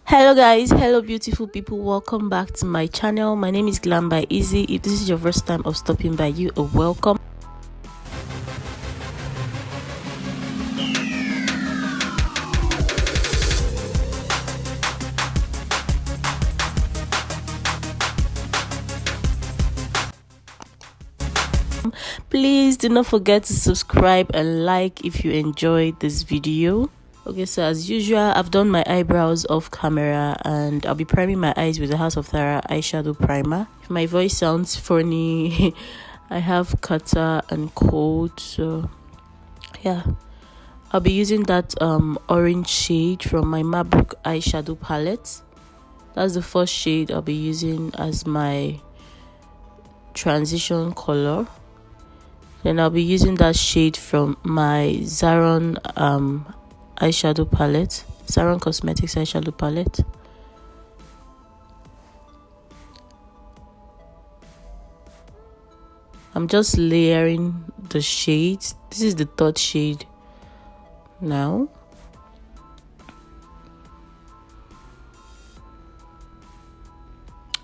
Hello guys, hello beautiful people, welcome back to my channel. My name is Glambyizie. If this is your first time of stopping by, you are welcome. Please do not forget to subscribe and like if you enjoyed this video. Okay, so as usual, I've done my eyebrows off camera and I'll be priming my eyes with the House of Thara eyeshadow primer. If my voice sounds funny, I have catarrh and cold, so yeah. I'll be using that orange shade from my Mabrook eyeshadow palette. That's the first shade I'll be using as my transition color. Then I'll be using that shade from my Zaron eyeshadow palette, Zaron Cosmetics eyeshadow palette. I'm just layering the shades. This is the third shade now.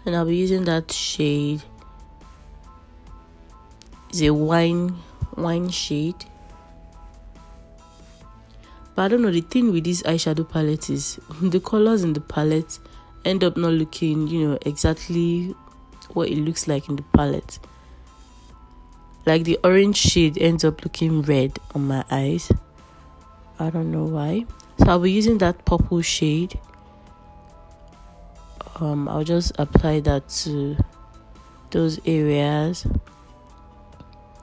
And I'll be using that shade. It's a wine shade. But I don't know, the thing with this eyeshadow palette is the colors in the palette end up not looking, exactly what it looks like in the palette. Like the orange shade ends up looking red on my eyes. I don't know why. So I'll be using that purple shade. I'll just apply that to those areas.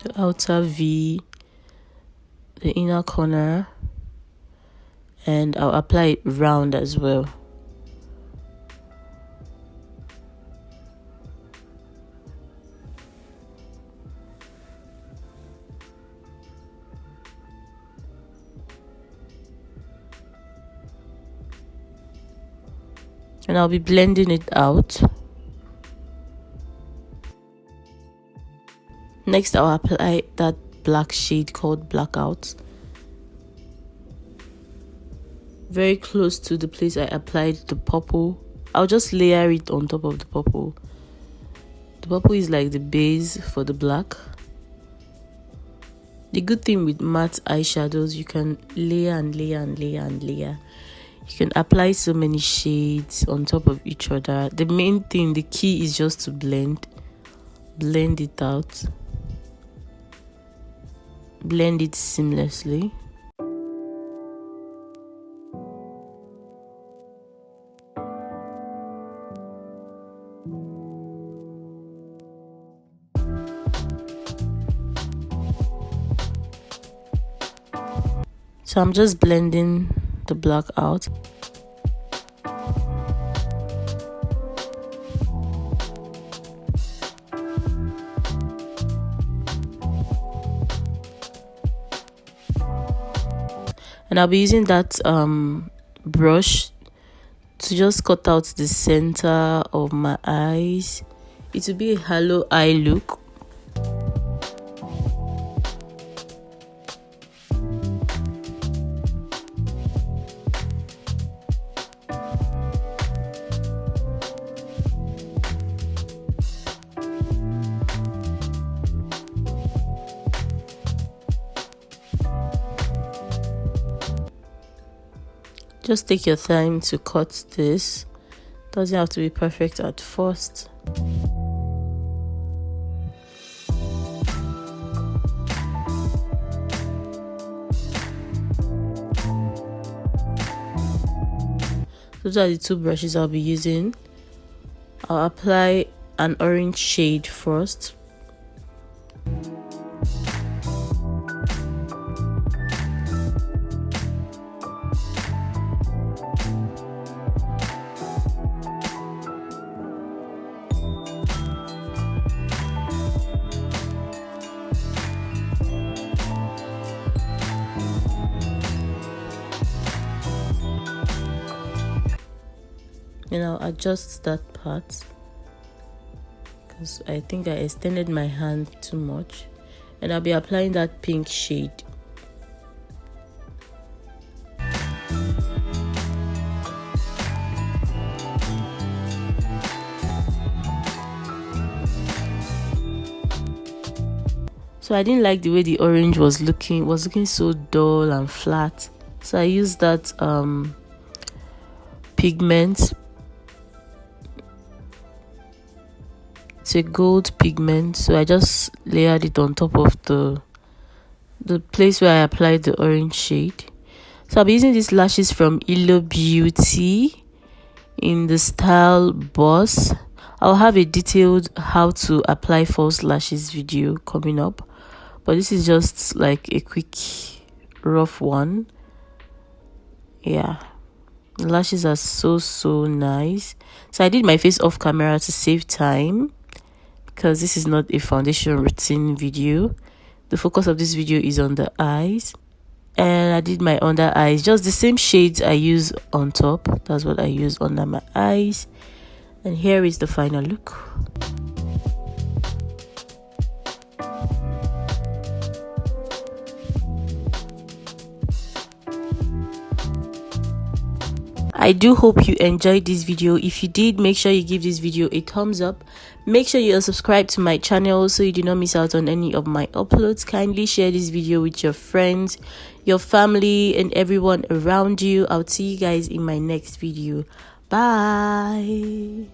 The outer V, the inner corner, and I'll apply it round as well. And I'll be blending it out. Next, I'll apply that black shade called Blackout. Very close to the place I applied the purple. I'll just layer it on top of the purple. The purple is like the base for the black. The good thing with matte eyeshadows, you can layer and layer and layer and layer. You can apply so many shades on top of each other. The main thing, the key is just to blend it out. Blend it seamlessly. So I'm just blending the black out. And I'll be using that brush to just cut out the center of my eyes. It will be a halo eye look. Just take your time to cut this. Doesn't have to be perfect at first. Those are the two brushes I'll be using. I'll apply an orange shade first. And I'll adjust that part because I think I extended my hand too much. And I'll be applying that pink shade. So I didn't like the way the orange was looking so dull and flat. So I used that pigment. It's a gold pigment, so I just layered it on top of the place where I applied the orange shade. So I'll be using these lashes from Ilobeautycity in the style Boss. I'll have a detailed how to apply false lashes video coming up, but this is just like a quick rough one. Yeah, the lashes are so nice. So I did my face off camera to save time, because this is not a foundation routine video. The focus of this video is on the eyes, and I did my under eyes, just the same shades I use on top. That's what I use under my eyes, and here is the final look. I do hope you enjoyed this video. If you did, make sure you give this video a thumbs up. Make sure you are subscribed to my channel so you do not miss out on any of my uploads. Kindly share this video with your friends, your family, and everyone around you. I'll see you guys in my next video. Bye.